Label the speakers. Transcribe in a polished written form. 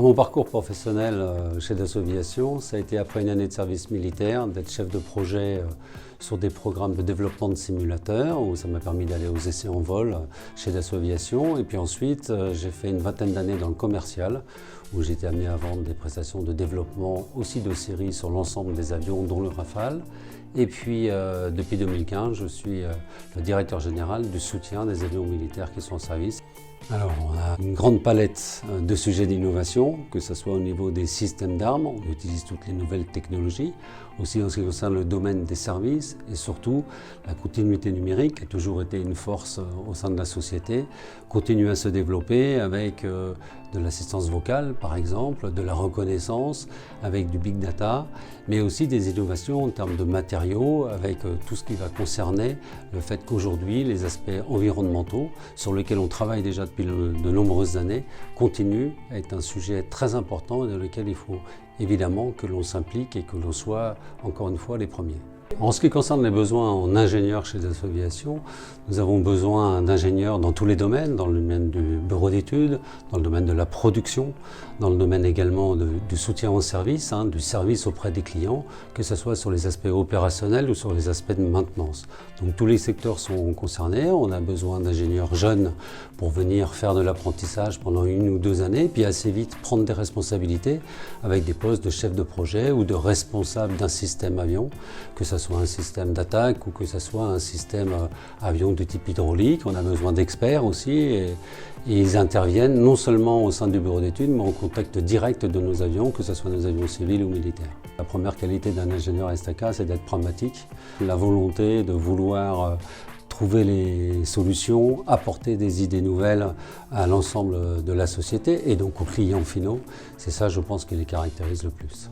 Speaker 1: Mon parcours professionnel chez Dassault Aviation, ça a été après une année de service militaire, d'être chef de projet sur des programmes de développement de simulateurs, où ça m'a permis d'aller aux essais en vol chez Dassault Aviation. Et puis ensuite, j'ai fait une vingtaine d'années dans le commercial, où j'ai été amené à vendre des prestations de développement aussi de série sur l'ensemble des avions, dont le Rafale. Et puis, depuis 2015, je suis le directeur général du soutien des avions militaires qui sont en service. Alors, on a une grande palette de sujets d'innovation, que ce soit au niveau des systèmes d'armes, on utilise toutes les nouvelles technologies, aussi en ce qui concerne le domaine des services et surtout la continuité numérique a toujours été une force au sein de la société, continue à se développer avec de l'assistance vocale par exemple, de la reconnaissance avec du big data, mais aussi des innovations en termes de matériaux avec tout ce qui va concerner le fait qu'aujourd'hui les aspects environnementaux sur lesquels on travaille déjà depuis de nombreuses années continuent à être un sujet très important et dans lequel il faut évidemment que l'on s'implique et que l'on soit encore une fois les premiers. En ce qui concerne les besoins en ingénieurs chez Dassault Aviation, nous avons besoin d'ingénieurs dans tous les domaines, dans le domaine du bureau d'études, dans le domaine de la production, dans le domaine également du soutien au service, du service auprès des clients, que ce soit sur les aspects opérationnels ou sur les aspects de maintenance. Donc tous les secteurs sont concernés, on a besoin d'ingénieurs jeunes pour venir faire de l'apprentissage pendant 1 ou 2 années, puis assez vite prendre des responsabilités avec des postes de chef de projet ou de responsable d'un système avion, que ce soit un système d'attaque ou que ce soit un système avion de type hydraulique. On a besoin d'experts aussi et ils interviennent non seulement au sein du bureau d'études mais en contact direct de nos avions, que ce soit nos avions civils ou militaires. La première qualité d'un ingénieur STK, c'est d'être pragmatique, la volonté de vouloir trouver les solutions, apporter des idées nouvelles à l'ensemble de la société et donc aux clients finaux. C'est ça, je pense, qui les caractérise le plus.